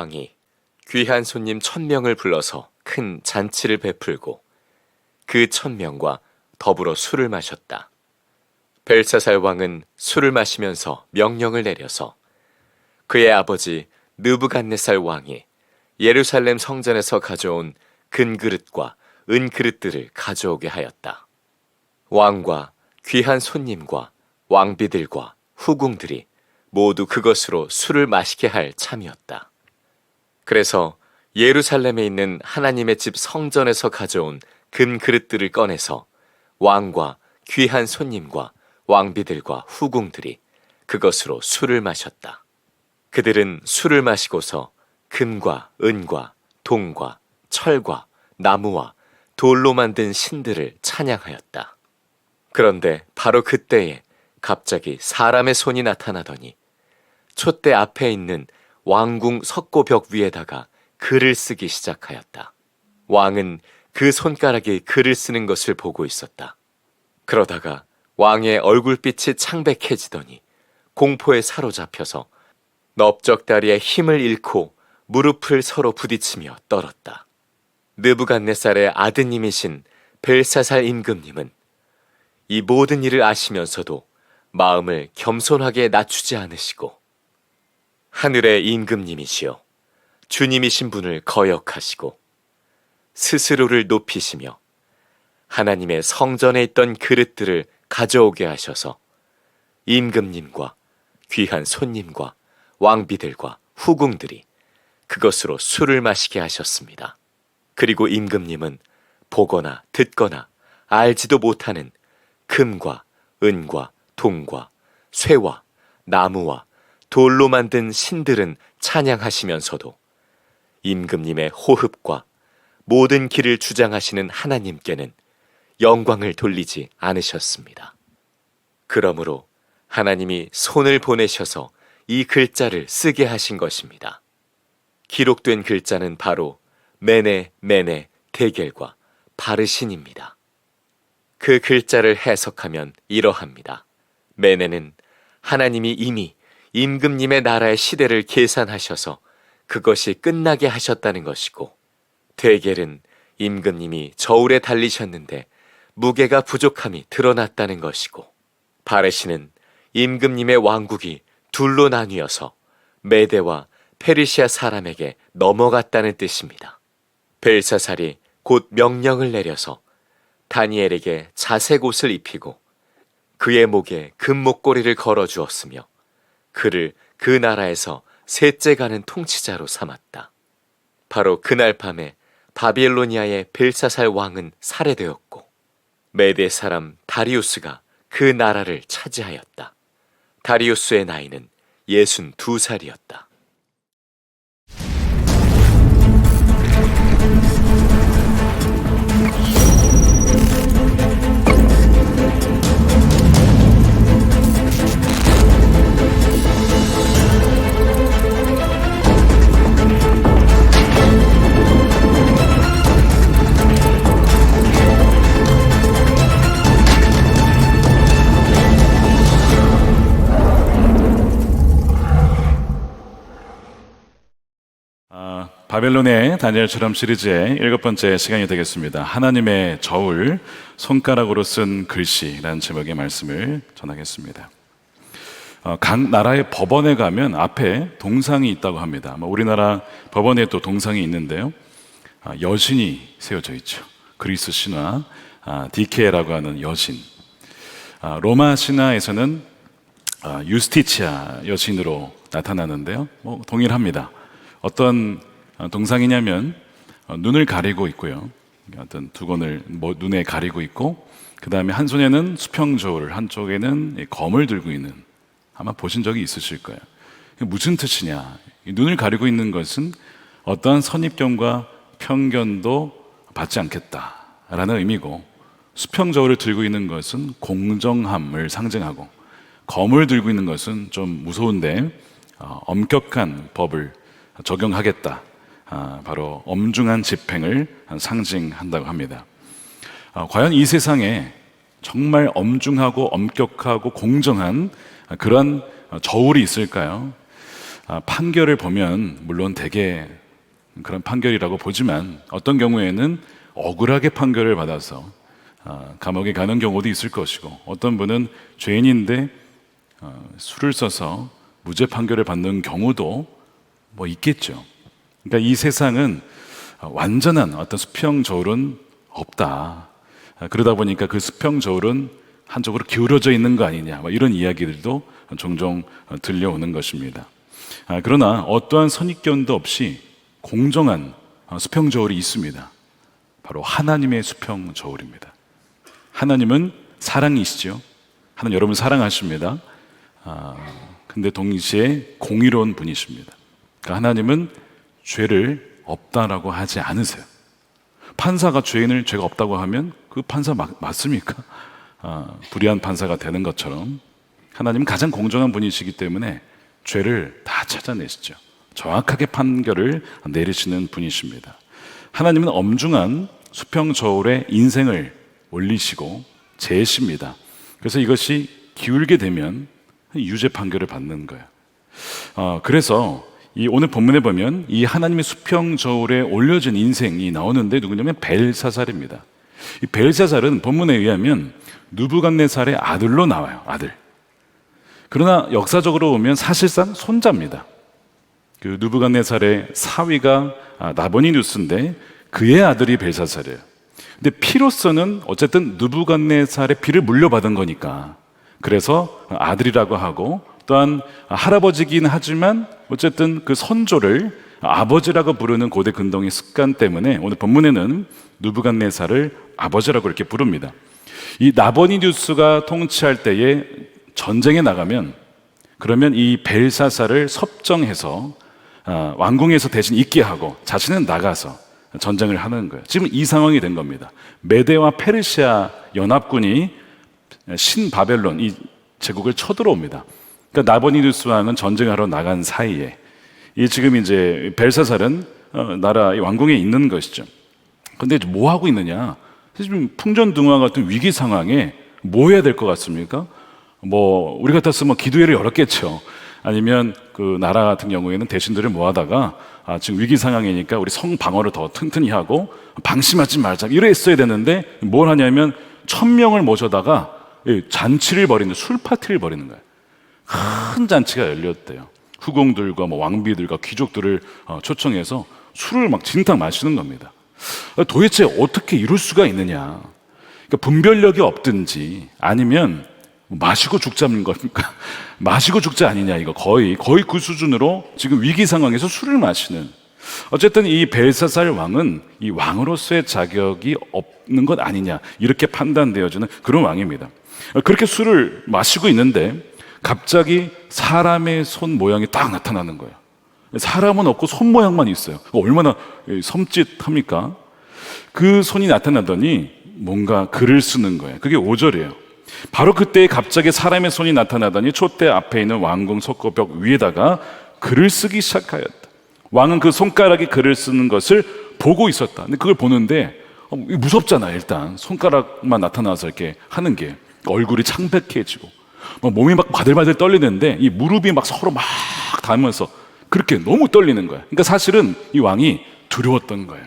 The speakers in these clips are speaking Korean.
왕이 귀한 손님 1,000명을 불러서 큰 잔치를 베풀고 그 1,000명과 더불어 술을 마셨다. 벨사살 왕은 술을 마시면서 명령을 내려서 그의 아버지 느부갓네살 왕이 예루살렘 성전에서 가져온 금그릇과 은그릇들을 가져오게 하였다. 왕과 귀한 손님과 왕비들과 후궁들이 모두 그것으로 술을 마시게 할 참이었다. 그래서 예루살렘에 있는 하나님의 집 성전에서 가져온 금그릇들을 꺼내서 왕과 귀한 손님과 왕비들과 후궁들이 그것으로 술을 마셨다. 그들은 술을 마시고서 금과 은과 동과 철과 나무와 돌로 만든 신들을 찬양하였다. 그런데 바로 그때에 갑자기 사람의 손이 나타나더니 촛대 앞에 있는 왕궁 석고벽 위에다가 글을 쓰기 시작하였다. 왕은 그 손가락이 글을 쓰는 것을 보고 있었다. 그러다가 왕의 얼굴빛이 창백해지더니 공포에 사로잡혀서 넓적다리에 힘을 잃고 무릎을 서로 부딪히며 떨었다. 느부갓네살의 아드님이신 벨사살 임금님은 이 모든 일을 아시면서도 마음을 겸손하게 낮추지 않으시고 하늘의 임금님이시여 주님이신 분을 거역하시고 스스로를 높이시며 하나님의 성전에 있던 그릇들을 가져오게 하셔서 임금님과 귀한 손님과 왕비들과 후궁들이 그것으로 술을 마시게 하셨습니다. 그리고 임금님은 보거나 듣거나 알지도 못하는 금과 은과 동과 쇠와 나무와 돌로 만든 신들은 찬양하시면서도 임금님의 호흡과 모든 길을 주장하시는 하나님께는 영광을 돌리지 않으셨습니다. 그러므로 하나님이 손을 보내셔서 이 글자를 쓰게 하신 것입니다. 기록된 글자는 바로 메네 메네 데겔과 바르신입니다. 그 글자를 해석하면 이러합니다. 메네는 하나님이 이미 임금님의 나라의 시대를 계산하셔서 그것이 끝나게 하셨다는 것이고, 데겔은 임금님이 저울에 달리셨는데 무게가 부족함이 드러났다는 것이고, 바르신은 임금님의 왕국이 둘로 나뉘어서 메대와 페르시아 사람에게 넘어갔다는 뜻입니다. 벨사살이 곧 명령을 내려서 다니엘에게 자색 옷을 입히고 그의 목에 금목걸이를 걸어 주었으며 그를 그 나라에서 셋째 가는 통치자로 삼았다. 바로 그날 밤에 바빌로니아의 벨사살 왕은 살해되었고 메대 사람 다리우스가 그 나라를 차지하였다. 다리우스의 나이는 62살이었다. 바벨론의 다니엘처럼 시리즈의 7번째 시간이 되겠습니다. 하나님의 저울, 손가락으로 쓴 글씨라는 제목의 말씀을 전하겠습니다. 각 나라의 법원에 가면 앞에 동상이 있다고 합니다. 우리나라 법원에 또 동상이 있는데요, 여신이 세워져 있죠. 그리스 신화 디케라고 하는 여신, 로마 신화에서는 유스티치아 여신으로 나타나는데요, 동일합니다. 어떤 동상이냐면 눈을 가리고 있고요, 어떤 두건을 눈에 가리고 있고, 그 다음에 한 손에는 수평저울, 한쪽에는 검을 들고 있는, 아마 보신 적이 있으실 거예요. 무슨 뜻이냐? 눈을 가리고 있는 것은 어떠한 선입견과 편견도 받지 않겠다라는 의미고, 수평저울을 들고 있는 것은 공정함을 상징하고, 검을 들고 있는 것은 좀 무서운데 엄격한 법을 적용하겠다, 바로 엄중한 집행을 상징한다고 합니다. 과연 이 세상에 정말 엄중하고 엄격하고 공정한 그런 저울이 있을까요? 판결을 보면 물론 대개 그런 판결이라고 보지만 어떤 경우에는 억울하게 판결을 받아서 감옥에 가는 경우도 있을 것이고, 어떤 분은 죄인인데 술을 써서 무죄 판결을 받는 경우도 뭐 있겠죠. 그러니까 이 세상은 완전한 어떤 수평저울은 없다. 그러다 보니까 그 수평저울은 한쪽으로 기울어져 있는 거 아니냐, 뭐 이런 이야기들도 종종 들려오는 것입니다. 그러나 어떠한 선입견도 없이 공정한 수평저울이 있습니다. 바로 하나님의 수평저울입니다. 하나님은 사랑이시죠. 하나님 여러분 사랑하십니다. 근데 동시에 공의로운 분이십니다. 그러니까 하나님은 죄를 없다라고 하지 않으세요. 판사가 죄인을 죄가 없다고 하면 그 판사 맞습니까? 불의한 판사가 되는 것처럼 하나님은 가장 공정한 분이시기 때문에 죄를 다 찾아내시죠. 정확하게 판결을 내리시는 분이십니다. 하나님은 엄중한 수평저울에 인생을 올리시고 재십니다. 그래서 이것이 기울게 되면 유죄 판결을 받는 거예요. 그래서 이 오늘 본문에 보면 이 하나님의 수평저울에 올려진 인생이 나오는데 누구냐면 벨사살입니다. 이 벨사살은 본문에 의하면 느부갓네살의 아들로 나와요. 아들. 그러나 역사적으로 보면 사실상 손자입니다. 그 느부갓네살의 사위가 나보니누스인데 그의 아들이 벨사살이에요. 근데 피로서는 어쨌든 느부갓네살의 피를 물려받은 거니까 그래서 아들이라고 하고, 또한 할아버지긴 하지만 어쨌든 그 선조를 아버지라고 부르는 고대 근동의 습관 때문에 오늘 본문에는 느부갓네살을 아버지라고 이렇게 부릅니다. 이 나보니누스가 통치할 때에 전쟁에 나가면 그러면 이 벨사살을 섭정해서 왕궁에서 대신 있게 하고 자신은 나가서 전쟁을 하는 거예요. 지금 이 상황이 된 겁니다. 메데와 페르시아 연합군이 신바벨론 이 제국을 쳐들어옵니다. 그러니까 나보니누스 왕은 전쟁하러 나간 사이에 이 지금 이제 벨사살은 나라 왕궁에 있는 것이죠. 근데 뭐 하고 있느냐? 지금 풍전등화 같은 위기 상황에 뭐 해야 될 것 같습니까? 뭐 우리 같았으면 기도회를 열었겠죠. 아니면 그 나라 같은 경우에는 대신들을 모아다가 지금 위기 상황이니까 우리 성 방어를 더 튼튼히 하고 방심하지 말자 이랬어야 되는데 뭘 하냐면 1000명을 모셔다가 잔치를 벌이는, 술 파티를 벌이는 거예요. 큰 잔치가 열렸대요. 후궁들과 뭐 왕비들과 귀족들을 초청해서 술을 막 진탕 마시는 겁니다. 도대체 어떻게 이럴 수가 있느냐? 그러니까 분별력이 없든지 아니면 마시고 죽자는 겁니까? 마시고 죽자 아니냐, 이거 거의 그 수준으로 지금 위기 상황에서 술을 마시는. 어쨌든 이 벨사살 왕은 이 왕으로서의 자격이 없는 것 아니냐, 이렇게 판단되어지는 그런 왕입니다. 그렇게 술을 마시고 있는데 갑자기 사람의 손 모양이 딱 나타나는 거예요. 사람은 없고 손 모양만 있어요. 얼마나 섬찟합니까? 그 손이 나타나더니 뭔가 글을 쓰는 거예요. 그게 5절이에요. 바로 그때 갑자기 사람의 손이 나타나더니 촛대 앞에 있는 왕궁 석고벽 위에다가 글을 쓰기 시작하였다. 왕은 그 손가락이 글을 쓰는 것을 보고 있었다. 근데 그걸 보는데 무섭잖아. 일단 손가락만 나타나서 이렇게 하는 게 얼굴이 창백해지고 몸이 막 바들바들 떨리는데 이 무릎이 막 서로 막 닿으면서 그렇게 너무 떨리는 거야. 그러니까 사실은 이 왕이 두려웠던 거예요.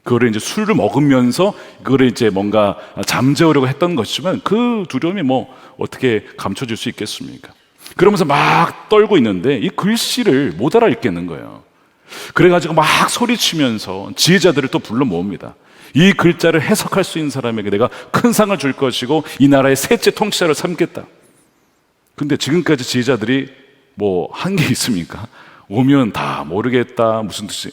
그거를 이제 술을 먹으면서 그거를 이제 뭔가 잠재우려고 했던 것이지만 그 두려움이 뭐 어떻게 감춰질 수 있겠습니까? 그러면서 막 떨고 있는데 이 글씨를 못 알아듣겠는 거예요. 그래가지고 막 소리치면서 지혜자들을 또 불러 모읍니다. 이 글자를 해석할 수 있는 사람에게 내가 큰 상을 줄 것이고 이 나라의 셋째 통치자를 삼겠다. 근데 지금까지 지혜자들이 뭐 한 게 있습니까? 오면 다 모르겠다 무슨 뜻이,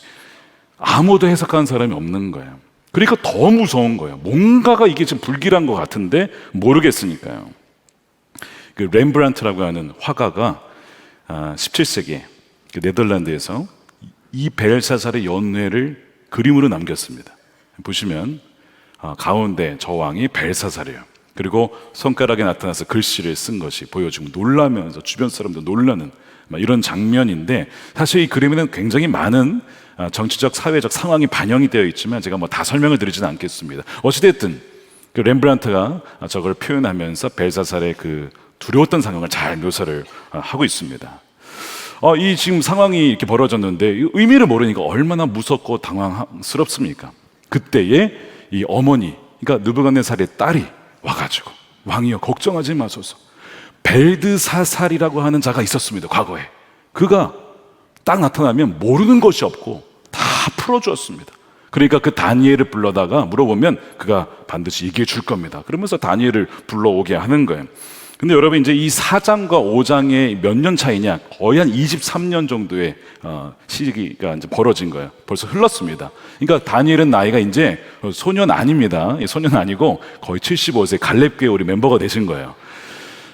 아무도 해석하는 사람이 없는 거예요. 그러니까 더 무서운 거예요. 뭔가가 이게 지금 불길한 것 같은데 모르겠으니까요. 그 렘브란트라고 하는 화가가 17세기에 네덜란드에서 이 벨사살의 연회를 그림으로 남겼습니다. 보시면 가운데 저 왕이 벨사살이에요. 그리고 손가락에 나타나서 글씨를 쓴 것이 보여지고 놀라면서 주변 사람들 놀라는 이런 장면인데, 사실 이 그림에는 굉장히 많은 정치적 사회적 상황이 반영이 되어 있지만 제가 뭐 다 설명을 드리지는 않겠습니다. 어찌됐든 그 렘브란트가 저걸 표현하면서 벨사살의 그 두려웠던 상황을 잘 묘사를 하고 있습니다. 이 지금 상황이 이렇게 벌어졌는데 이 의미를 모르니까 얼마나 무섭고 당황스럽습니까? 그때에 이 어머니, 그러니까 느부갓네살의 딸이 와가지고 왕이여 걱정하지 마소서. 벨드사살이라고 하는 자가 있었습니다. 과거에 그가 딱 나타나면 모르는 것이 없고 다 풀어주었습니다. 그러니까 그 다니엘을 불러다가 물어보면 그가 반드시 얘기해 줄 겁니다. 그러면서 다니엘을 불러오게 하는 거예요. 근데 여러분 이제 이 4장과 5장의 몇 년 차이냐? 거의 한 23년 정도의 시기가 이제 벌어진 거예요. 벌써 흘렀습니다. 그러니까 다니엘은 나이가 이제 소년 아닙니다. 소년 아니고 거의 75세 갈렙교회 우리 멤버가 되신 거예요.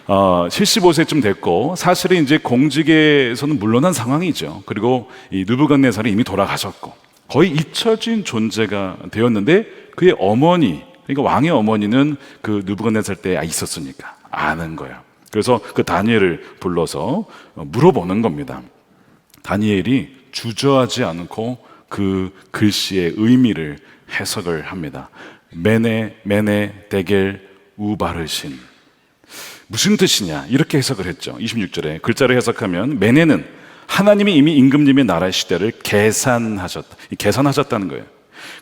75세쯤 됐고 사실은 이제 공직에서는 물러난 상황이죠. 그리고 이 느부갓네살이 이미 돌아가셨고 거의 잊혀진 존재가 되었는데 그의 어머니, 그러니까 왕의 어머니는 그 느부갓네살 때 있었으니까 아는 거예요. 그래서 그 다니엘을 불러서 물어보는 겁니다. 다니엘이 주저하지 않고 그 글씨의 의미를 해석을 합니다. 메네 데겔 우바르신, 무슨 뜻이냐 이렇게 해석을 했죠. 26절에 글자를 해석하면 메네는 하나님이 이미 임금님의 나라의 시대를 계산하셨다는 거예요.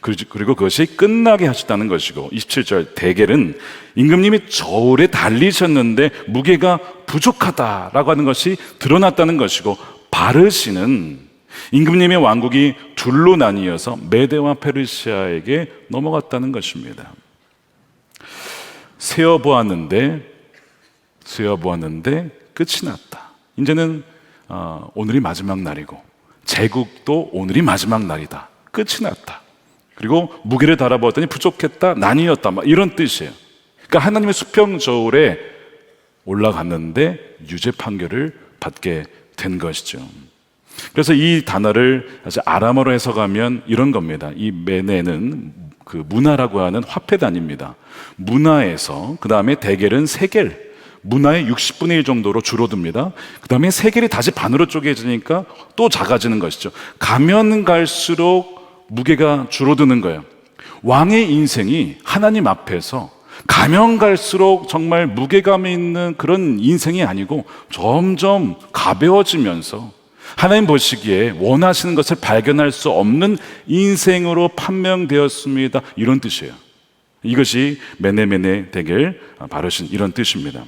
그리고 그것이 끝나게 하셨다는 것이고, 27절 데겔은 임금님이 저울에 달리셨는데 무게가 부족하다라고 하는 것이 드러났다는 것이고, 바르시는 임금님의 왕국이 둘로 나뉘어서 메대와 페르시아에게 넘어갔다는 것입니다. 세어보았는데 끝이 났다. 이제는 오늘이 마지막 날이고 제국도 오늘이 마지막 날이다. 끝이 났다. 그리고 무게를 달아보았더니 부족했다, 나뉘었다, 이런 뜻이에요. 그러니까 하나님의 수평 저울에 올라갔는데 유죄 판결을 받게 된 것이죠. 그래서 이 단어를 사실 아람어로 해석하면 이런 겁니다. 이 메네는 그 문화라고 하는 화폐 단위입니다. 문화에서 그 다음에 데겔은 세겔, 문화의 60분의 1 정도로 줄어듭니다. 그 다음에 세겔이 다시 반으로 쪼개지니까 또 작아지는 것이죠. 가면 갈수록 무게가 줄어드는 거예요. 왕의 인생이 하나님 앞에서 가면 갈수록 정말 무게감이 있는 그런 인생이 아니고 점점 가벼워지면서 하나님 보시기에 원하시는 것을 발견할 수 없는 인생으로 판명되었습니다. 이런 뜻이에요. 이것이 메네 데겔 바르신 이런 뜻입니다.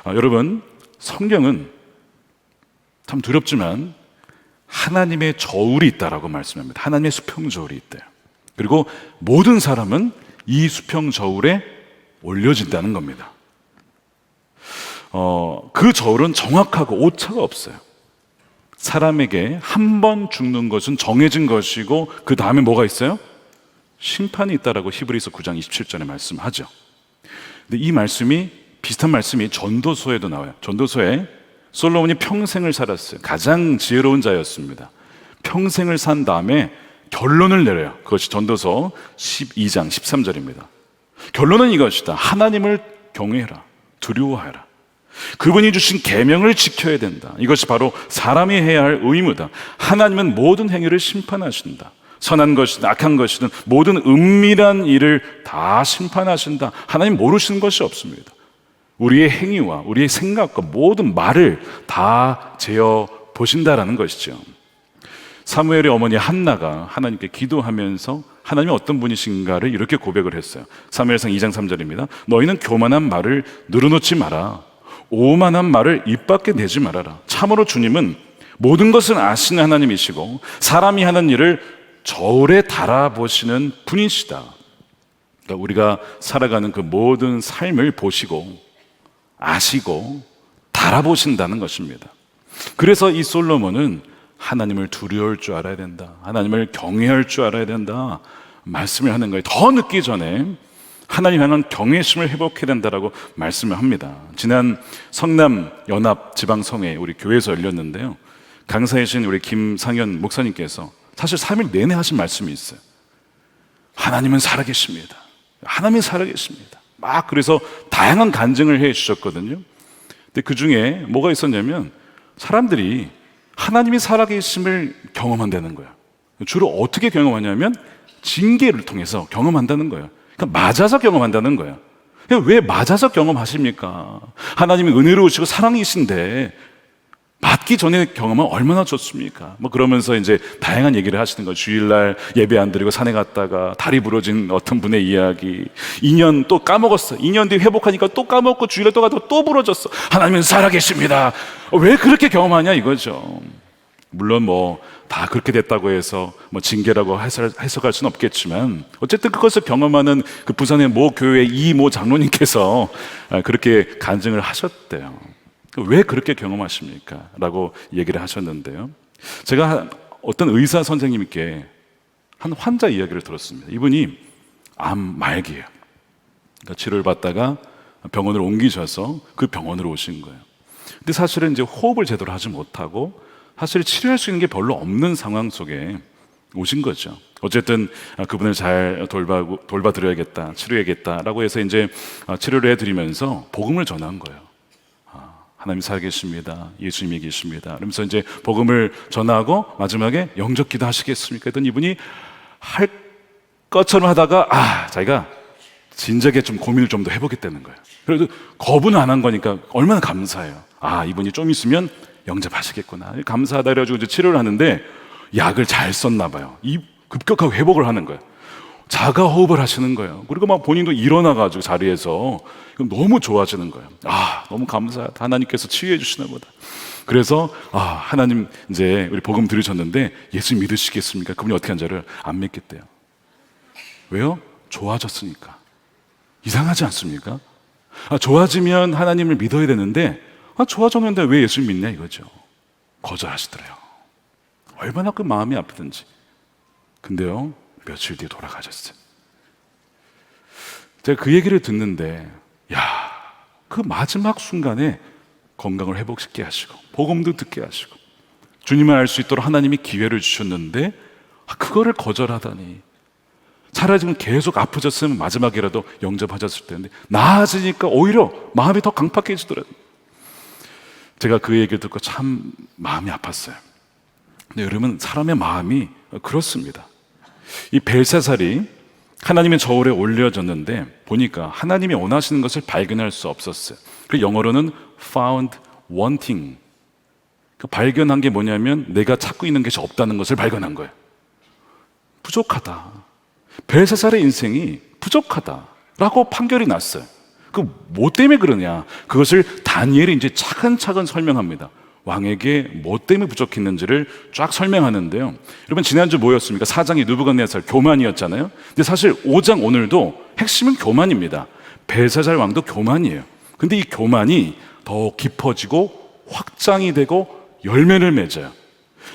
여러분, 성경은 참 두렵지만 하나님의 저울이 있다라고 말씀합니다. 하나님의 수평 저울이 있대요. 그리고 모든 사람은 이 수평 저울에 올려진다는 겁니다. 그 저울은 정확하고 오차가 없어요. 사람에게 한 번 죽는 것은 정해진 것이고 그 다음에 뭐가 있어요? 심판이 있다라고 히브리서 9장 27절에 말씀하죠. 근데 이 말씀이, 비슷한 말씀이 전도서에도 나와요. 전도서에 솔로몬이 평생을 살았어요. 가장 지혜로운 자였습니다. 평생을 산 다음에 결론을 내려요. 그것이 전도서 12장 13절입니다. 결론은 이것이다. 하나님을 경외해라. 두려워하라. 그분이 주신 계명을 지켜야 된다. 이것이 바로 사람이 해야 할 의무다. 하나님은 모든 행위를 심판하신다. 선한 것이든 악한 것이든 모든 은밀한 일을 다 심판하신다. 하나님 모르시는 것이 없습니다. 우리의 행위와 우리의 생각과 모든 말을 다 재어 보신다라는 것이죠. 사무엘의 어머니 한나가 하나님께 기도하면서 하나님이 어떤 분이신가를 이렇게 고백을 했어요. 사무엘상 2장 3절입니다. 너희는 교만한 말을 늘어놓지 마라. 오만한 말을 입 밖에 내지 말아라. 참으로 주님은 모든 것을 아시는 하나님이시고 사람이 하는 일을 저울에 달아보시는 분이시다. 그러니까 우리가 살아가는 그 모든 삶을 보시고 아시고 달아보신다는 것입니다. 그래서 이 솔로몬은 하나님을 두려울 줄 알아야 된다. 하나님을 경외할 줄 알아야 된다. 말씀을 하는 거예요. 더 늦기 전에 하나님 향한 경외심을 회복해야 된다라고 말씀을 합니다. 지난 성남 연합 지방성회 우리 교회에서 열렸는데요. 강사이신 우리 김상현 목사님께서 사실 3일 내내 하신 말씀이 있어요. 하나님은 살아계십니다. 하나님이 살아계십니다. 막 그래서 다양한 간증을 해 주셨거든요. 근데 그 중에 뭐가 있었냐면 사람들이 하나님이 살아계심을 경험한다는 거예요. 주로 어떻게 경험하냐면 징계를 통해서 경험한다는 거예요. 그러니까 맞아서 경험한다는 거예요. 왜 맞아서 경험하십니까? 하나님이 은혜로우시고 사랑이신데 맞기 전에 경험은 얼마나 좋습니까? 뭐 그러면서 이제 다양한 얘기를 하시는 거예요. 주일날 예배 안 드리고 산에 갔다가 다리 부러진 어떤 분의 이야기. 2년 또 까먹었어. 2년 뒤에 회복하니까 또 까먹고 주일날 또 가다가 또 부러졌어. 하나님은 살아계십니다. 왜 그렇게 경험하냐 이거죠. 물론 뭐 다 그렇게 됐다고 해서 뭐 징계라고 해석할 수는 없겠지만 어쨌든 그것을 경험하는 그 부산의 모 교회 이모 장로님께서 그렇게 간증을 하셨대요. 왜 그렇게 경험하십니까? 라고 얘기를 하셨는데요. 제가 어떤 의사 선생님께 한 환자 이야기를 들었습니다. 이분이 암 말기예요. 그러니까 치료를 받다가 병원을 옮기셔서 그 병원으로 오신 거예요. 근데 사실은 이제 호흡을 제대로 하지 못하고 사실 치료할 수 있는 게 별로 없는 상황 속에 오신 거죠. 어쨌든 그분을 잘 돌봐드려야겠다, 치료해야겠다라고 해서 이제 치료를 해드리면서 복음을 전한 거예요. 하나님 살아계십니다. 예수님이 계십니다. 그러면서 이제 복음을 전하고 마지막에 영접 기도 하시겠습니까? 했더니 이분이 할 것처럼 하다가 자기가 진작에 좀 고민을 좀 더 해보겠다는 거예요. 그래도 거부는 안 한 거니까 얼마나 감사해요. 이분이 좀 있으면 영접하시겠구나. 감사하다 그래가지고 이제 치료를 하는데 약을 잘 썼나 봐요. 급격하게 회복을 하는 거예요. 자가 호흡을 하시는 거예요. 그리고 막 본인도 일어나가지고 자리에서 너무 좋아지는 거예요. 너무 감사하다. 하나님께서 치유해 주시나 보다. 그래서 하나님 이제 우리 복음 들으셨는데 예수 믿으시겠습니까? 그분이 어떻게 한 자를 안 믿겠대요. 왜요? 좋아졌으니까. 이상하지 않습니까? 좋아지면 하나님을 믿어야 되는데 좋아졌는데 왜 예수 믿냐 이거죠. 거절하시더래요. 얼마나 그 마음이 아프든지. 근데요, 며칠 뒤에 돌아가셨어요. 제가 그 얘기를 듣는데 그 마지막 순간에 건강을 회복시키게 하시고 복음도 듣게 하시고 주님을 알 수 있도록 하나님이 기회를 주셨는데 그거를 거절하다니. 차라리 지금 계속 아프셨으면 마지막이라도 영접하셨을 텐데 나아지니까 오히려 마음이 더 강팍해지더라고요. 제가 그 얘기를 듣고 참 마음이 아팠어요. 근데 여러분, 사람의 마음이 그렇습니다. 이 벨사살이 하나님의 저울에 올려졌는데 보니까 하나님이 원하시는 것을 발견할 수 없었어요. 그 영어로는 found wanting. 발견한 게 뭐냐면 내가 찾고 있는 것이 없다는 것을 발견한 거예요. 부족하다. 벨사살의 인생이 부족하다라고 판결이 났어요. 뭐 때문에 그러냐? 그것을 다니엘이 이제 차근차근 설명합니다. 왕에게 뭐 때문에 부족했는지를 쫙 설명하는데요. 여러분, 지난주 뭐였습니까? 4장이 느부갓네살 교만이었잖아요. 근데 사실 5장 오늘도 핵심은 교만입니다. 벨사살 왕도 교만이에요. 근데 이 교만이 더 깊어지고 확장이 되고 열매를 맺어요.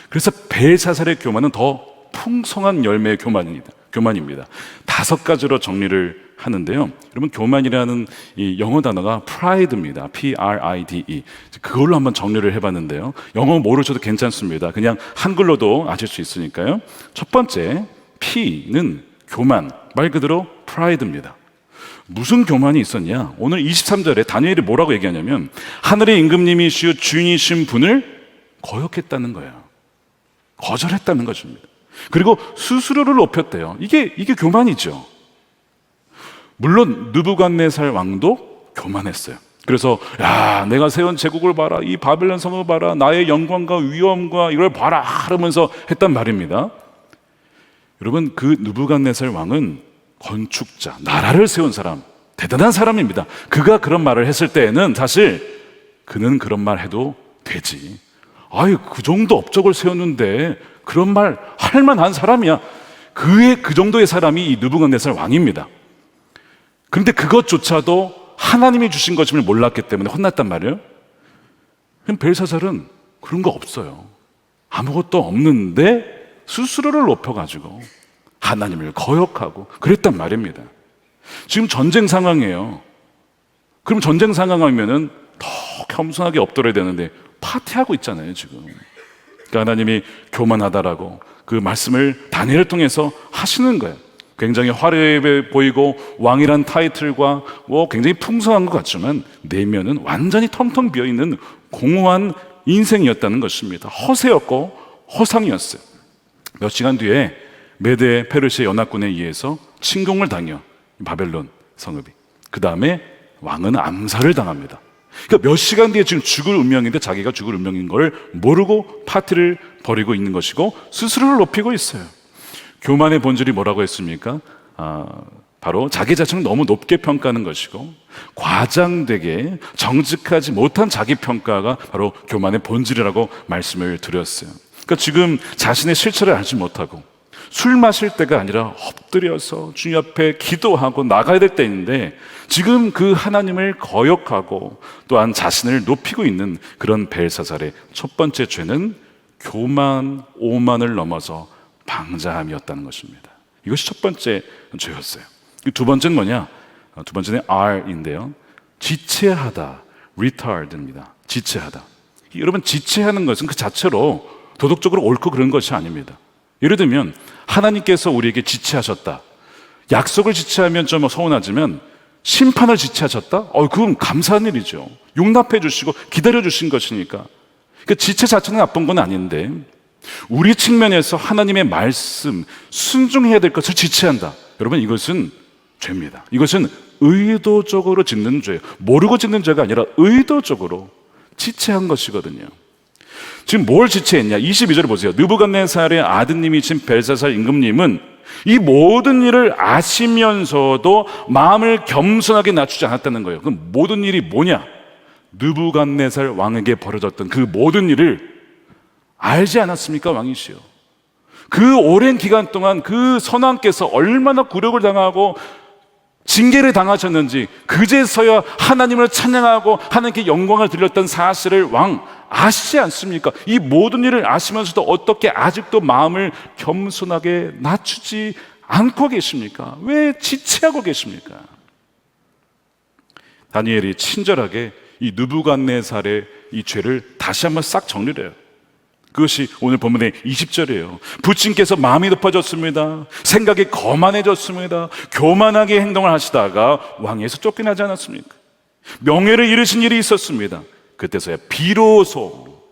그래서 벨사살의 교만은 더 풍성한 열매의 교만입니다. 5가지로 정리를 하는데요. 여러분, 교만이라는 이 영어 단어가 pride입니다. P-R-I-D-E. 그걸로 한번 정리를 해봤는데요. 영어 모르셔도 괜찮습니다. 그냥 한글로도 아실 수 있으니까요. 첫 번째, P는 교만, 말 그대로 pride입니다. 무슨 교만이 있었냐? 오늘 23절에 다니엘이 뭐라고 얘기하냐면 하늘의 임금님이시오 주인이신 분을 거역했다는 거예요. 거절했다는 것입니다. 그리고 스스로를 높였대요. 이게 교만이죠. 물론 느부갓네살 왕도 교만했어요. 그래서 내가 세운 제국을 봐라, 이 바벨론 성을 봐라, 나의 영광과 위엄과 이걸 봐라 하면서 했단 말입니다. 여러분, 그 느부갓네살 왕은 건축자, 나라를 세운 사람, 대단한 사람입니다. 그가 그런 말을 했을 때에는 사실 그는 그런 말 해도 되지. 그 정도 업적을 세웠는데 그런 말 할 만한 사람이야. 그 정도의 사람이 이 느부갓네살 왕입니다. 그런데 그것조차도 하나님이 주신 것임을 몰랐기 때문에 혼났단 말이에요. 그럼 벨사살은 그런 거 없어요. 아무것도 없는데 스스로를 높여가지고 하나님을 거역하고 그랬단 말입니다. 지금 전쟁 상황이에요. 그럼 전쟁 상황이면은 더 겸손하게 엎드려야 되는데 파티하고 있잖아요, 지금. 그러니까 하나님이 교만하다라고 그 말씀을 다니엘을 통해서 하시는 거예요. 굉장히 화려해 보이고 왕이란 타이틀과 굉장히 풍성한 것 같지만 내면은 완전히 텅텅 비어있는 공허한 인생이었다는 것입니다. 허세였고 허상이었어요. 몇 시간 뒤에 메데 페르시아 연합군에 의해서 침공을 당해요. 바벨론 성읍이. 그 다음에 왕은 암살을 당합니다. 그러니까 몇 시간 뒤에 지금 죽을 운명인데 자기가 죽을 운명인 걸 모르고 파티를 벌이고 있는 것이고 스스로를 높이고 있어요. 교만의 본질이 뭐라고 했습니까? 바로 자기 자신을 너무 높게 평가하는 것이고 과장되게 정직하지 못한 자기 평가가 바로 교만의 본질이라고 말씀을 드렸어요. 그러니까 지금 자신의 실체를 알지 못하고 술 마실 때가 아니라 엎드려서 주님 앞에 기도하고 나가야 될 때인데 지금 그 하나님을 거역하고 또한 자신을 높이고 있는 그런 벨사살의 첫 번째 죄는 교만, 오만을 넘어서 방자함이었다는 것입니다. 이것이 첫 번째 죄였어요. 두 번째는 뭐냐? 두 번째는 R인데요. 지체하다, retard입니다. 지체하다. 여러분, 지체하는 것은 그 자체로 도덕적으로 옳고 그런 것이 아닙니다. 예를 들면 하나님께서 우리에게 지체하셨다. 약속을 지체하면 좀 서운하지만 심판을 지체하셨다? 그건 감사한 일이죠. 용납해 주시고 기다려 주신 것이니까. 그러니까 지체 자체는 나쁜 건 아닌데 우리 측면에서 하나님의 말씀 순종해야 될 것을 지체한다. 여러분, 이것은 죄입니다. 이것은 의도적으로 짓는 죄예요. 모르고 짓는 죄가 아니라 의도적으로 지체한 것이거든요. 지금 뭘 지체했냐? 22절 보세요. 느부갓네살의 아드님이신 벨사살 임금님은 이 모든 일을 아시면서도 마음을 겸손하게 낮추지 않았다는 거예요. 그럼 모든 일이 뭐냐? 느부갓네살 왕에게 벌어졌던 그 모든 일을 알지 않았습니까? 왕이시여. 그 오랜 기간 동안 그 선왕께서 얼마나 굴욕을 당하고 징계를 당하셨는지 그제서야 하나님을 찬양하고 하나님께 영광을 드렸던 사실을 왕 아시지 않습니까? 이 모든 일을 아시면서도 어떻게 아직도 마음을 겸손하게 낮추지 않고 계십니까? 왜 지체하고 계십니까? 다니엘이 친절하게 이 느부갓네살의 이 죄를 다시 한번 싹 정리를 해요. 그것이 오늘 본문의 20절이에요. 부친께서 마음이 높아졌습니다. 생각이 거만해졌습니다. 교만하게 행동을 하시다가 왕에서 쫓겨나지 않았습니까? 명예를 잃으신 일이 있었습니다. 그때서야 비로소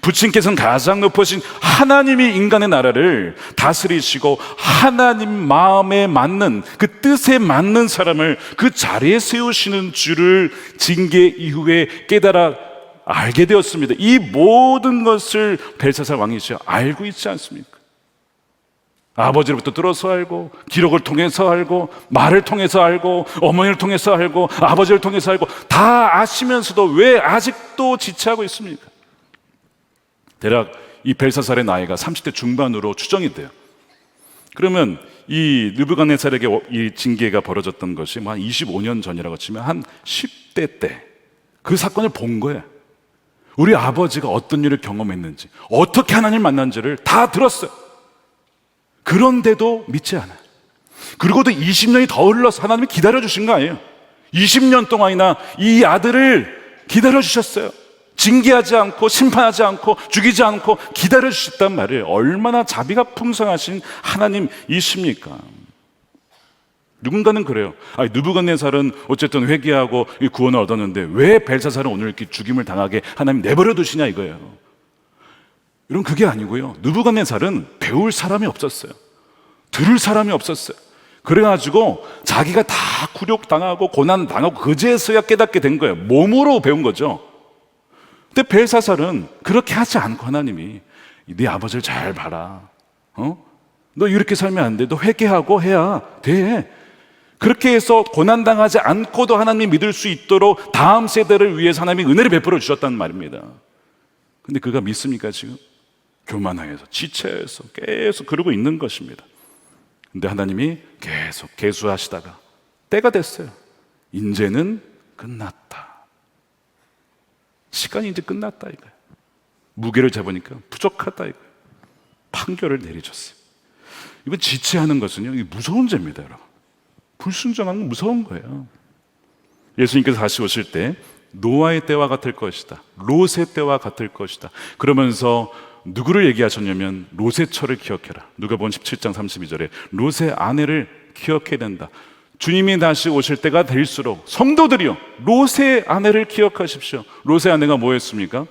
부친께서는 가장 높으신 하나님이 인간의 나라를 다스리시고 하나님 마음에 맞는 그 뜻에 맞는 사람을 그 자리에 세우시는 줄을 징계 이후에 깨달아 알게 되었습니다. 이 모든 것을 벨사살 왕이시여 알고 있지 않습니까? 아버지로부터 들어서 알고 기록을 통해서 알고 말을 통해서 알고 어머니를 통해서 알고 아버지를 통해서 알고 다 아시면서도 왜 아직도 지체하고 있습니까? 대략 이 벨사살의 나이가 30대 중반으로 추정이 돼요. 그러면 이 느부갓네살에게 이 징계가 벌어졌던 것이 한 25년 전이라고 치면 한 10대 때 그 사건을 본 거예요. 우리 아버지가 어떤 일을 경험했는지 어떻게 하나님을 만난지를 다 들었어요. 그런데도 믿지 않아요. 그리고도 20년이 더 흘러서 하나님이 기다려주신 거 아니에요. 20년 동안이나 이 아들을 기다려주셨어요. 징계하지 않고 심판하지 않고 죽이지 않고 기다려주셨단 말이에요. 얼마나 자비가 풍성하신 하나님이십니까? 누군가는 그래요. 느부갓네살은 어쨌든 회개하고 구원을 얻었는데 왜 벨사살은 오늘 이렇게 죽임을 당하게 하나님 내버려 두시냐 이거예요. 여러분, 그게 아니고요. 느부갓네살은 배울 사람이 없었어요. 들을 사람이 없었어요. 그래가지고 자기가 다 굴욕당하고 고난당하고 그제서야 깨닫게 된 거예요. 몸으로 배운 거죠. 근데 벨사살은 그렇게 하지 않고 하나님이 네 아버지를 잘 봐라. 너 이렇게 살면 안 돼. 너 회개하고 해야 돼. 그렇게 해서 고난당하지 않고도 하나님이 믿을 수 있도록 다음 세대를 위해서 하나님이 은혜를 베풀어 주셨다는 말입니다. 근데 그가 믿습니까 지금? 교만해서 지체해서 계속 그러고 있는 것입니다. 근데 하나님이 계속 계수하시다가 때가 됐어요. 이제는 끝났다. 시간이 이제 끝났다 이거예요. 무게를 재보니까 부족하다 이거예요. 판결을 내리셨어요. 이번 지체하는 것은요, 무서운 죄입니다, 여러분. 불순종하는 건 무서운 거예요. 예수님께서 다시 오실 때 노아의 때와 같을 것이다. 롯의 때와 같을 것이다. 그러면서 누구를 얘기하셨냐면 롯의 처를 기억해라. 누가복음 17장 32절에 롯의 아내를 기억해야 된다. 주님이 다시 오실 때가 될수록 성도들이요, 롯의 아내를 기억하십시오. 롯의 아내가 뭐였습니까?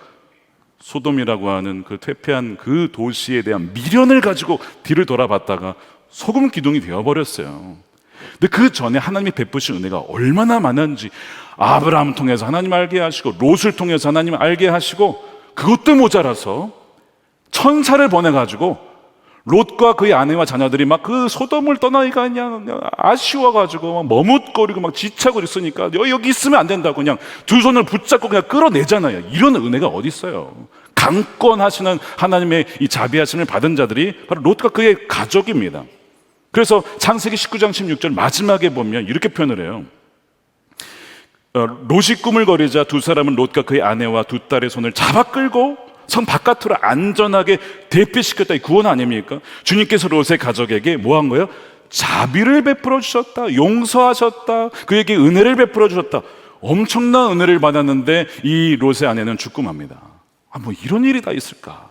소돔이라고 하는 그 퇴폐한 그 도시에 대한 미련을 가지고 뒤를 돌아봤다가 소금 기둥이 되어버렸어요. 근데 그 전에 하나님이 베푸신 은혜가 얼마나 많은지 아브라함을 통해서 하나님 알게 하시고 롯을 통해서 하나님 알게 하시고 그것도 모자라서 천사를 보내가지고 롯과 그의 아내와 자녀들이 막 그 소돔을 떠나기가 그냥 아쉬워가지고 막 머뭇거리고 막 지치고 있으니까 여기 있으면 안 된다고 그냥 두 손을 붙잡고 그냥 끌어내잖아요. 이런 은혜가 어디 있어요? 강권하시는 하나님의 이 자비하심을 받은 자들이 바로 롯과 그의 가족입니다. 그래서 창세기 19장 16절 마지막에 보면 이렇게 표현을 해요. 롯이 꿈을 거리자 두 사람은 롯과 그의 아내와 두 딸의 손을 잡아 끌고 성 바깥으로 안전하게 대피시켰다. 이 구원 아닙니까? 주님께서 롯의 가족에게 뭐 한 거예요? 자비를 베풀어 주셨다. 용서하셨다. 그에게 은혜를 베풀어 주셨다. 엄청난 은혜를 받았는데 이 롯의 아내는 죽고 맙니다. 뭐 이런 일이 다 있을까?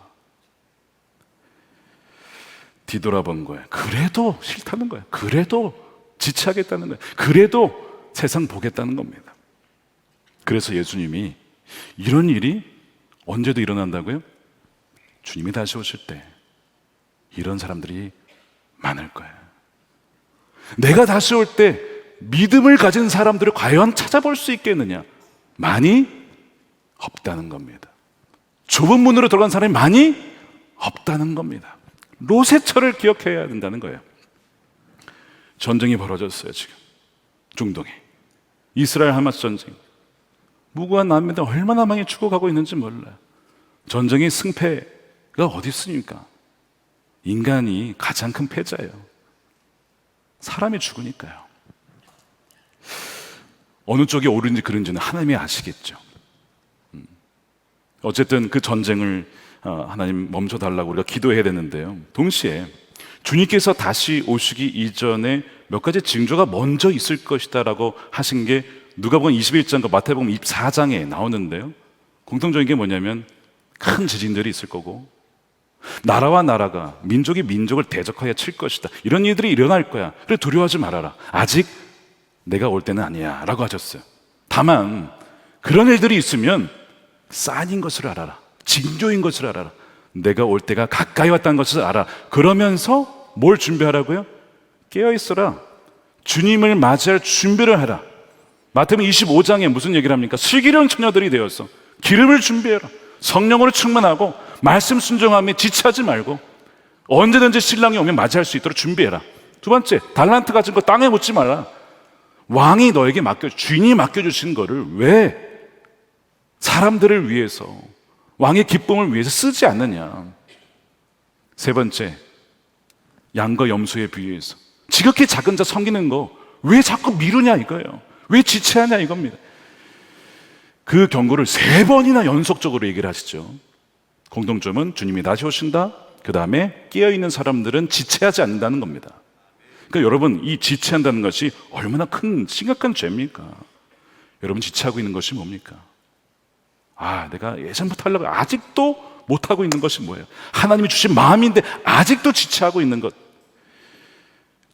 뒤돌아본 거예요. 그래도 싫다는 거예요. 그래도 지체하겠다는 거예요. 그래도 세상 보겠다는 겁니다. 그래서 예수님이 이런 일이 언제도 일어난다고요? 주님이 다시 오실 때 이런 사람들이 많을 거예요. 내가 다시 올 때 믿음을 가진 사람들을 과연 찾아볼 수 있겠느냐? 많이 없다는 겁니다. 좁은 문으로 들어간 사람이 많이 없다는 겁니다. 롯의 철을 기억해야 된다는 거예요. 전쟁이 벌어졌어요. 지금 중동에 이스라엘 하마스 전쟁, 무고한 난민들 얼마나 많이 죽어가고 있는지 몰라요. 전쟁의 승패가 어디 있습니까? 인간이 가장 큰 패자예요. 사람이 죽으니까요. 어느 쪽이 옳은지 그른지는 하나님이 아시겠죠. 어쨌든 그 전쟁을 하나님 멈춰달라고 우리가 기도해야 되는데요. 동시에 주님께서 다시 오시기 이전에 몇 가지 징조가 먼저 있을 것이다 라고 하신 게 누가복음 21장과 마태복음 24장에 나오는데요. 공통적인 게 뭐냐면 큰 지진들이 있을 거고 나라와 나라가 민족이 민족을 대적하여 칠 것이다. 이런 일들이 일어날 거야. 그래 두려워하지 말아라. 아직 내가 올 때는 아니야 라고 하셨어요. 다만 그런 일들이 있으면 사인인 것을 알아라. 징조인 것을 알아라. 내가 올 때가 가까이 왔다는 것을 알아. 그러면서 뭘 준비하라고요? 깨어있어라. 주님을 맞이할 준비를 하라. 마태복음 25장에 무슨 얘기를 합니까? 슬기로운 처녀들이 되어서 기름을 준비해라. 성령으로 충만하고 말씀 순종함에 지체하지 말고 언제든지 신랑이 오면 맞이할 수 있도록 준비해라. 두 번째, 달란트 가진 거 땅에 묻지 말라. 왕이 너에게 주인이 맡겨주신 거를 왜 사람들을 위해서 왕의 기쁨을 위해서 쓰지 않느냐. 세 번째, 양과 염소에 비유해서 지극히 작은 자 섬기는 거 왜 자꾸 미루냐 이거예요. 왜 지체하냐 이겁니다. 그 경고를 3번이나 연속적으로 얘기를 하시죠. 공통점은 주님이 다시 오신다. 그 다음에 깨어있는 사람들은 지체하지 않는다는 겁니다. 그러니까 여러분, 이 지체한다는 것이 얼마나 큰 심각한 죄입니까? 여러분 지체하고 있는 것이 뭡니까? 내가 예전부터 하려고 아직도 못하고 있는 것이 뭐예요? 하나님이 주신 마음인데 아직도 지체하고 있는 것.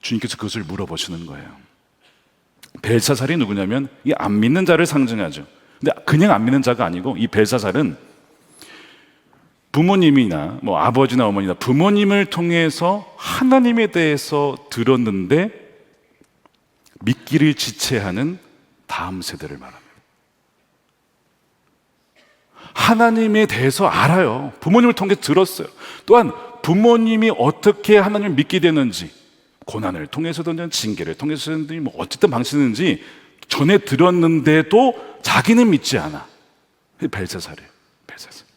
주님께서 그것을 물어보시는 거예요. 벨사살이 누구냐면 이 안 믿는 자를 상징하죠. 근데 그냥 안 믿는 자가 아니고 이 벨사살은 부모님이나 뭐 아버지나 어머니나 부모님을 통해서 하나님에 대해서 들었는데 믿기를 지체하는 다음 세대를 말합니다. 하나님에 대해서 알아요. 부모님을 통해 들었어요. 또한 부모님이 어떻게 하나님을 믿게 되는지, 고난을 통해서든 징계를 통해서든 뭐 어쨌든 방식인지 전에 들었는데도 자기는 믿지 않아. 벨사살이에요. 벨사살.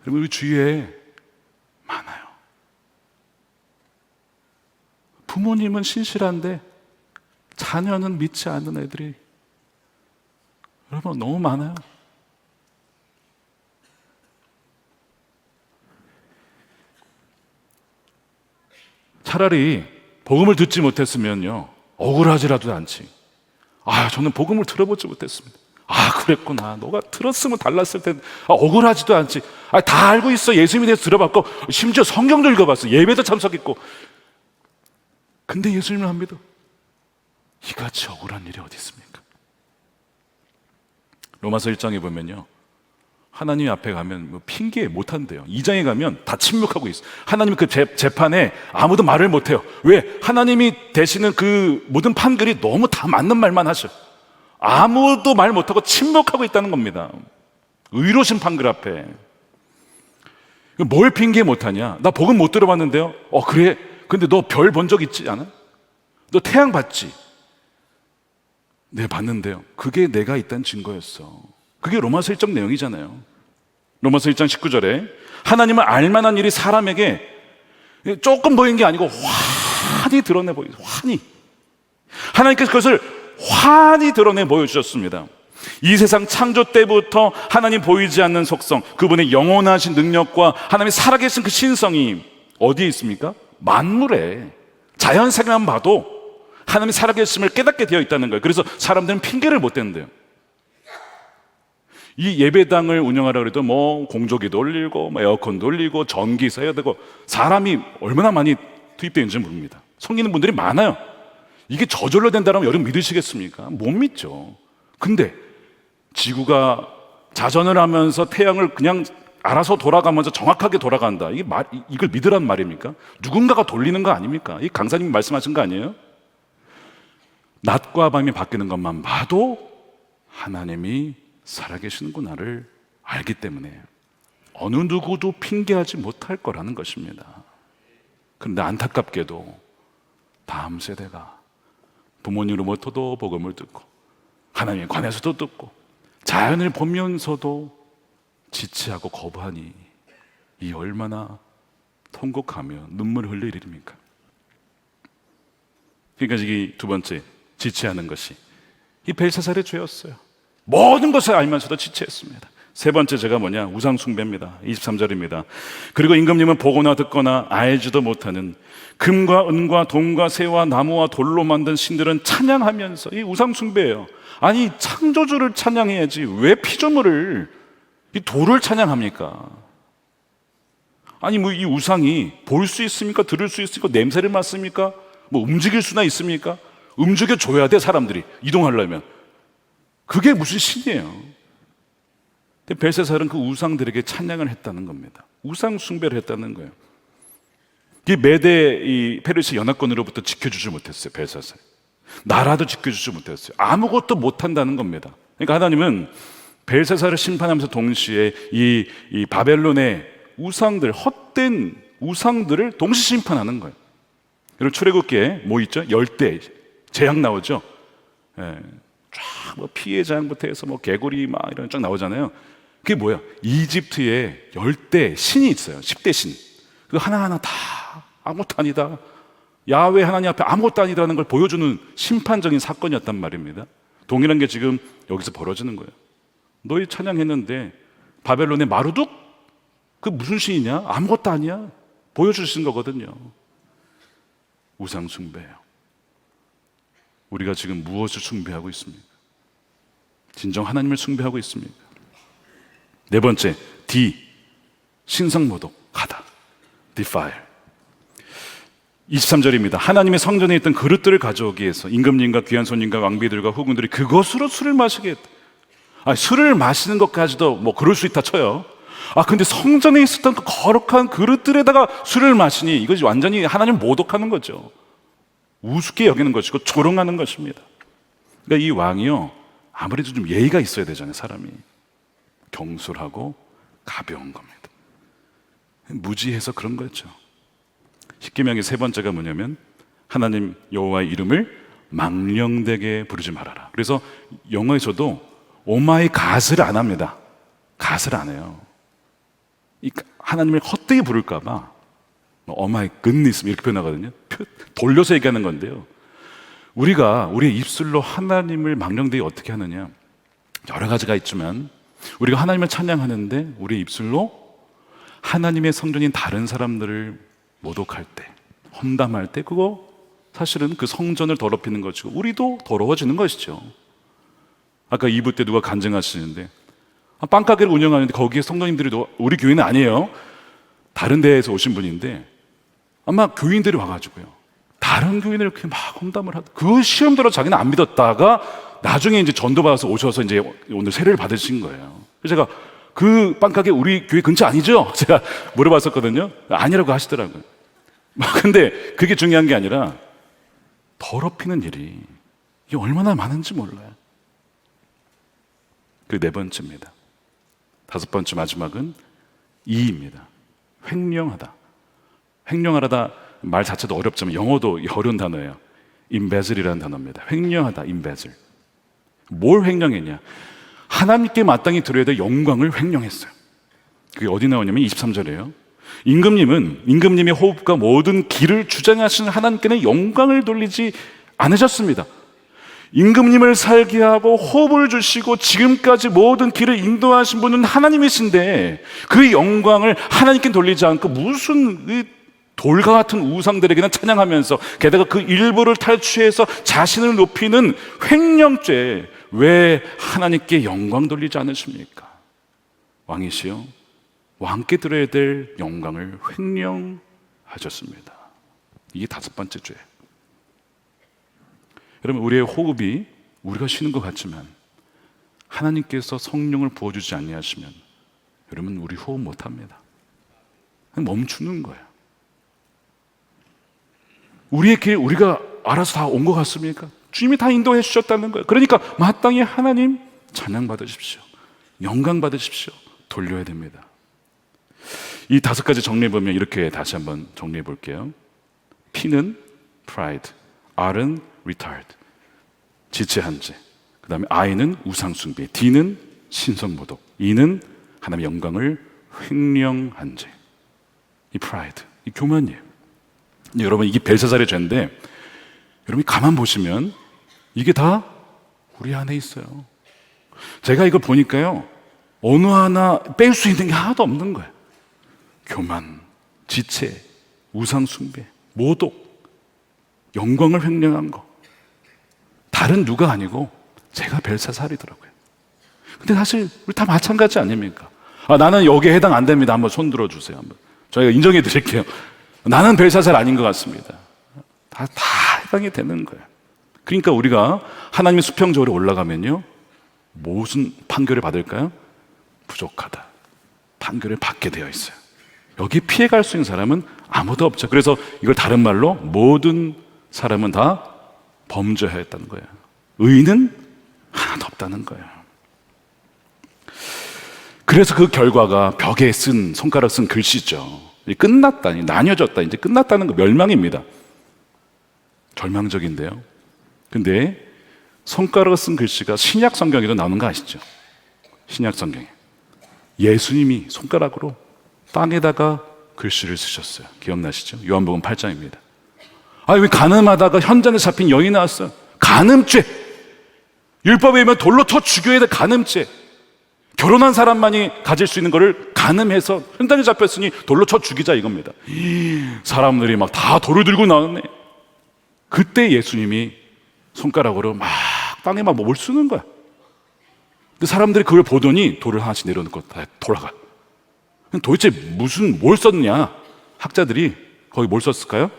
여러분, 우리 주위에 많아요. 부모님은 신실한데 자녀는 믿지 않는 애들이 여러분 너무 많아요. 차라리 복음을 듣지 못했으면요 억울하지라도 않지. 저는 복음을 들어보지 못했습니다. 그랬구나. 너가 들었으면 달랐을 텐데. 억울하지도 않지. 다 알고 있어. 예수님에 대해서 들어봤고 심지어 성경도 읽어봤어. 예배도 참석했고. 근데 예수님을 안 믿어. 이같이 억울한 일이 어디 있습니까? 로마서 1장에 보면요 하나님 앞에 가면 뭐 핑계 못 한대요. 2장에 가면 다 침묵하고 있어요. 하나님 그 재판에 아무도 말을 못 해요. 왜? 하나님이 되시는 그 모든 판결이 너무 다 맞는 말만 하셔. 아무도 말 못하고 침묵하고 있다는 겁니다. 의로신 판결 앞에. 뭘 핑계 못하냐? 나 복음 못 들어봤는데요. 그래? 근데 너 별 본 적 있지 않아? 너 태양 봤지? 네, 봤는데요. 그게 내가 있다는 증거였어. 그게 로마서 1장 내용이잖아요. 로마서 1장 19절에 하나님을 알만한 일이 사람에게 조금 보인 게 아니고 환히 드러내 보이죠. 환히. 하나님께서 그것을 환히 드러내 보여주셨습니다. 이 세상 창조 때부터 하나님 보이지 않는 속성, 그분의 영원하신 능력과 하나님이 살아계신 그 신성이 어디에 있습니까? 만물에. 자연 세계만 봐도 하나님이 살아계심을 깨닫게 되어 있다는 거예요. 그래서 사람들은 핑계를 못 댄대요. 이 예배당을 운영하려고 해도 뭐 공조기도 올리고 뭐 에어컨도 올리고 전기 있어야 되고 사람이 얼마나 많이 투입되어 있는지 모릅니다. 섬기는 분들이 많아요. 이게 저절로 된다면 여러분 믿으시겠습니까? 못 믿죠. 근데 지구가 자전을 하면서 태양을 그냥 알아서 돌아가면서 정확하게 돌아간다. 이걸 믿으란 말입니까? 누군가가 돌리는 거 아닙니까? 이 강사님이 말씀하신 거 아니에요? 낮과 밤이 바뀌는 것만 봐도 하나님이 살아계시는구나를 알기 때문에 어느 누구도 핑계하지 못할 거라는 것입니다. 그런데 안타깝게도 다음 세대가 부모님으로부터도 복음을 듣고 하나님에 관해서도 듣고 자연을 보면서도 지체하고 거부하니 이 얼마나 통곡하며 눈물을 흘릴 일입니까? 그러니까 이 두 번째, 지체하는 것이 이 벨사살의 죄였어요. 모든 것을 알면서도 지체했습니다. 세 번째 제가 뭐냐? 우상 숭배입니다. 23절입니다. 그리고 임금님은 보거나 듣거나 알지도 못하는 금과 은과 동과 새와 나무와 돌로 만든 신들은 찬양하면서, 이 우상 숭배예요. 아니, 창조주를 찬양해야지 왜 피조물을, 이 돌을 찬양합니까? 아니, 뭐 이 우상이 볼 수 있습니까? 들을 수 있습니까? 냄새를 맡습니까? 뭐 움직일 수나 있습니까? 움직여 줘야 돼, 사람들이 이동하려면. 그게 무슨 신이에요? 근데 벨사살은 그 우상들에게 찬양을 했다는 겁니다. 우상 숭배를 했다는 거예요. 이 메대 이 페르시 연합권으로부터 지켜주지 못했어요. 벨사살 나라도 지켜주지 못했어요. 아무것도 못한다는 겁니다. 그러니까 하나님은 벨사살을 심판하면서 동시에 이 바벨론의 우상들, 헛된 우상들을 동시 심판하는 거예요. 여러분 출애굽기에 뭐 있죠? 열대 재앙 나오죠. 쫙뭐 피해 재앙부터 해서 뭐 개구리 막 이런 쫙 나오잖아요. 그게 뭐야? 이집트에 열대 신이 있어요. 10대 신. 그 하나하나 다 아무것도 아니다. 야훼 하나님 앞에 아무것도 아니다라는 걸 보여주는 심판적인 사건이었단 말입니다. 동일한 게 지금 여기서 벌어지는 거예요. 너희 찬양했는데 바벨론의 마루둑? 그 무슨 신이냐? 아무것도 아니야. 보여주신 거거든요. 우상 숭배예요. 우리가 지금 무엇을 숭배하고 있습니까? 진정 하나님을 숭배하고 있습니까? 네 번째, D, 신성모독하다. defile. 23절입니다. 하나님의 성전에 있던 그릇들을 가져오기 위해서 임금님과 귀한 손님과 왕비들과 후궁들이 그것으로 술을 마시게 했다. 술을 마시는 것까지도 뭐 그럴 수 있다 쳐요. 근데 성전에 있었던 그 거룩한 그릇들에다가 술을 마시니 이것이 완전히 하나님을 모독하는 거죠. 우습게 여기는 것이고 조롱하는 것입니다. 그러니까 이 왕이요, 아무래도 좀 예의가 있어야 되잖아요. 사람이 경솔하고 가벼운 겁니다. 무지해서 그런 거죠. 십계명의 세 번째가 뭐냐면 하나님 여호와의 이름을 망령되게 부르지 말아라. 그래서 영어에서도 오마이 갓을 안 합니다. 갓을 안 해요. 하나님을 헛되게 부를까 봐 오마이 굿니스 이렇게 표현하거든요. 돌려서 얘기하는 건데요. 우리가 우리의 입술로 하나님을 망령되게 어떻게 하느냐, 여러 가지가 있지만 우리가 하나님을 찬양하는데 우리의 입술로 하나님의 성전인 다른 사람들을 모독할 때, 험담할 때, 그거 사실은 그 성전을 더럽히는 것이고 우리도 더러워지는 것이죠. 아까 2부 때 누가 간증하시는데 빵가게를 운영하는데 거기에 성도님들이 우리 교회는 아니에요. 다른 데에서 오신 분인데 아마 교인들이 와가지고요, 다른 교인을 그렇게 막 험담을 하다, 그 시험대로 자기는 안 믿었다가 나중에 이제 전도받아서 오셔서 이제 오늘 세례를 받으신 거예요. 그래서 제가 그 빵가게 우리 교회 근처 아니죠? 제가 물어봤었거든요. 아니라고 하시더라고요. 근데 그게 중요한 게 아니라 더럽히는 일이 이게 얼마나 많은지 몰라요. 그 네 번째입니다. 다섯 번째 마지막은 이입니다. 횡령하다. 횡령하다 말 자체도 어렵지만 영어도 어려운 단어예요. embezzle이라는 단어입니다. 횡령하다, embezzle. 뭘 횡령했냐? 하나님께 마땅히 드려야 될 영광을 횡령했어요. 그게 어디 나오냐면 23절이에요. 임금님의 호흡과 모든 길을 주장하시는 하나님께는 영광을 돌리지 않으셨습니다. 임금님을 살게 하고 호흡을 주시고 지금까지 모든 길을 인도하신 분은 하나님이신데 그 영광을 하나님께 돌리지 않고 무슨 돌과 같은 우상들에게는 찬양하면서 게다가 그 일부를 탈취해서 자신을 높이는 횡령죄, 왜 하나님께 영광 돌리지 않으십니까? 왕이시여, 왕께 드려야 될 영광을 횡령하셨습니다. 이게 다섯 번째 죄. 여러분, 우리의 호흡이 우리가 쉬는 것 같지만 하나님께서 성령을 부어주지 아니하시면 여러분 우리 호흡 못합니다. 멈추는 거예요. 우리의 길 우리가 알아서 다 온 것 같습니까? 주님이 다 인도해 주셨다는 거예요. 그러니까 마땅히 하나님 찬양 받으십시오. 영광 받으십시오. 돌려야 됩니다. 이 다섯 가지 정리해 보면 이렇게 다시 한번 정리해 볼게요. P는 pride, R은 retard, 지체한 죄, 그 다음에 I는 우상숭배, D는 신성모독, E는 하나님의 영광을 횡령한 죄. 이 pride, 이 교만이에요. 여러분, 이게 벨사살의 죄인데 여러분이 가만 보시면 이게 다 우리 안에 있어요. 제가 이걸 보니까요, 어느 하나 뺄 수 있는 게 하나도 없는 거예요. 교만, 지체, 우상숭배, 모독, 영광을 횡령한 거. 다른 누가 아니고 제가 벨사살이더라고요. 근데 사실 우리 다 마찬가지 아닙니까? 나는 여기에 해당 안 됩니다. 한번 손 들어주세요. 한번. 저희가 인정해 드릴게요. 나는 벨사살 아닌 것 같습니다. 다 해당이 되는 거예요. 그러니까 우리가 하나님의 수평적으로 올라가면요, 무슨 판결을 받을까요? 부족하다. 판결을 받게 되어 있어요. 여기 피해갈 수 있는 사람은 아무도 없죠. 그래서 이걸 다른 말로 모든 사람은 다 범죄하였다는 거예요. 의는 하나도 없다는 거예요. 그래서 그 결과가 벽에 쓴, 손가락 쓴 글씨죠. 끝났다니, 나뉘어졌다, 이제 끝났다는 거, 멸망입니다. 절망적인데요. 근데 손가락을 쓴 글씨가 신약 성경에도 나오는 거 아시죠? 신약 성경에 예수님이 손가락으로 땅에다가 글씨를 쓰셨어요. 기억나시죠? 요한복음 8장입니다. 왜 가늠하다가 현장에 잡힌 여인이 나왔어요? 간음죄. 율법에 의하면 돌로 쳐 죽여야 돼. 간음죄. 결혼한 사람만이 가질 수 있는 거를 간음해서 현장에 잡혔으니 돌로 쳐 죽이자 이겁니다. 사람들이 막 다 돌을 들고 나왔네. 그때 예수님이 손가락으로 막 땅에 막 뭘 쓰는 거야. 근데 사람들이 그걸 보더니 돌을 하나씩 내려놓고 다 돌아가. 도대체 뭘 썼냐? 학자들이 거기 뭘 썼을까요?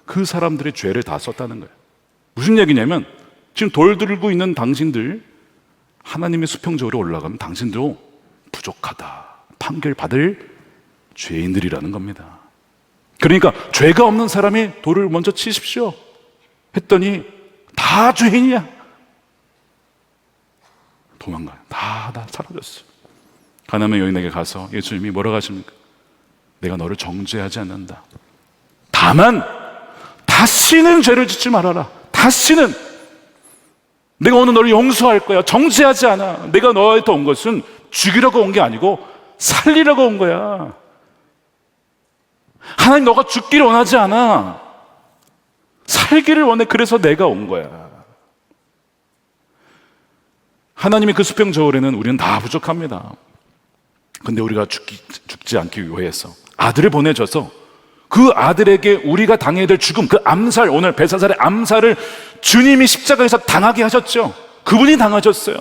그 사람들의 죄를 다 썼다는 거예요. 무슨 얘기냐면 지금 돌 들고 있는 당신들, 하나님의 수평적으로 올라가면 당신도 부족하다, 판결받을 죄인들이라는 겁니다. 그러니까 죄가 없는 사람이 돌을 먼저 치십시오 했더니 다 죄인이야. 도망가요. 다 사라졌어요. 가나안 여인에게 가서 예수님이 뭐라고 하십니까? 내가 너를 정죄하지 않는다. 다만 다시는 죄를 짓지 말아라. 다시는. 내가 오늘 너를 용서할 거야. 정죄하지 않아. 내가 너한테 온 것은 죽이려고 온 게 아니고 살리려고 온 거야. 하나님, 너가 죽기를 원하지 않아. 살기를 원해. 그래서 내가 온 거야. 하나님의 그 수평저울에는 우리는 다 부족합니다. 근데 우리가 죽지 않기 위해서 아들을 보내줘서 그 아들에게 우리가 당해야 될 죽음, 그 암살, 오늘 벨사살의 암살을 주님이 십자가에서 당하게 하셨죠. 그분이 당하셨어요.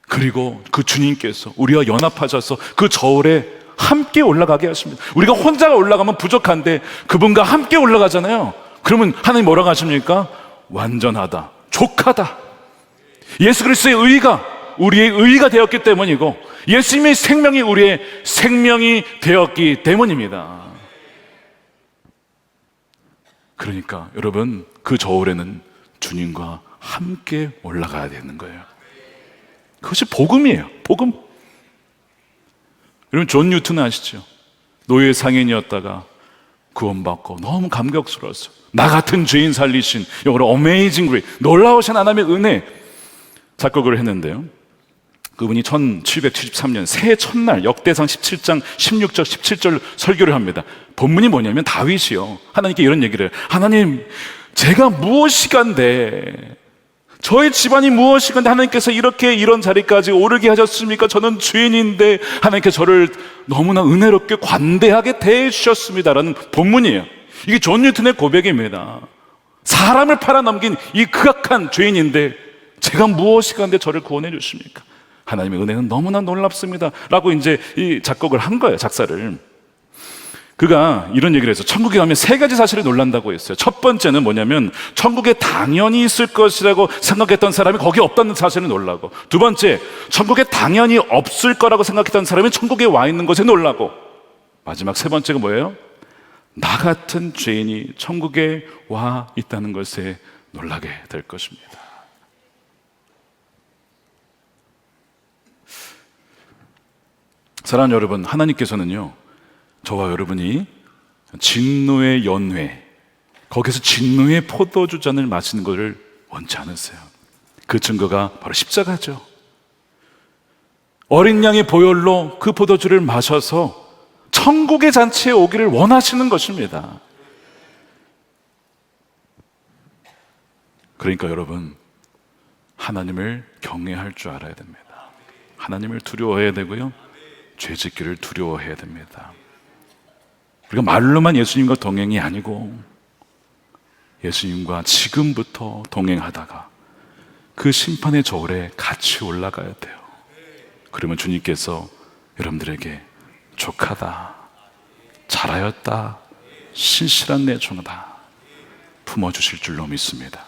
그리고 그 주님께서 우리와 연합하셔서 그 저울에 함께 올라가게 하십니다. 우리가 혼자 올라가면 부족한데 그분과 함께 올라가잖아요. 그러면 하나님 뭐라고 하십니까? 완전하다, 족하다. 예수 그리스도의 의가 우리의 의가 되었기 때문이고 예수님의 생명이 우리의 생명이 되었기 때문입니다. 그러니까 여러분, 그 저울에는 주님과 함께 올라가야 되는 거예요. 그것이 복음이에요. 복음. 여러분, 존 뉴튼 아시죠? 노예 상인이었다가 구원받고 너무 감격스러웠어요. 나 같은 죄인 살리신, 영어로 Amazing Grace, 놀라우신 하나님의 은혜 작곡을 했는데요. 그분이 1773년 새해 첫날 역대상 17장 16절 17절 설교를 합니다. 본문이 뭐냐면 다윗이요, 하나님께 이런 얘기를 해요. 하나님, 제가 무엇이간데, 저의 집안이 무엇이간데 하나님께서 이렇게 이런 자리까지 오르게 하셨습니까? 저는 죄인인데 하나님께서 저를 너무나 은혜롭게 관대하게 대해주셨습니다라는 본문이에요. 이게 존 뉴턴의 고백입니다. 사람을 팔아넘긴 이 극악한 죄인인데 제가 무엇이간데 저를 구원해 주십니까? 하나님의 은혜는 너무나 놀랍습니다 라고 이제 이 작곡을 한 거예요. 작사를. 그가 이런 얘기를 해서 천국에 가면 세 가지 사실을 놀란다고 했어요. 첫 번째는 뭐냐면 천국에 당연히 있을 것이라고 생각했던 사람이 거기 없다는 사실을 놀라고, 두 번째, 천국에 당연히 없을 거라고 생각했던 사람이 천국에 와 있는 것에 놀라고, 마지막 세 번째가 뭐예요? 나 같은 죄인이 천국에 와 있다는 것에 놀라게 될 것입니다. 사랑하는 여러분, 하나님께서는요, 저와 여러분이 진노의 연회, 거기서 진노의 포도주 잔을 마시는 것을 원치 않으세요. 그 증거가 바로 십자가죠. 어린 양의 보혈로 그 포도주를 마셔서 천국의 잔치에 오기를 원하시는 것입니다. 그러니까 여러분, 하나님을 경외할 줄 알아야 됩니다. 하나님을 두려워해야 되고요, 죄짓기를 두려워해야 됩니다. 우리가 말로만 예수님과 동행이 아니고 예수님과 지금부터 동행하다가 그 심판의 저울에 같이 올라가야 돼요. 그러면 주님께서 여러분들에게 족하다, 잘하였다, 신실한 내 종이다 품어주실 줄로 믿습니다.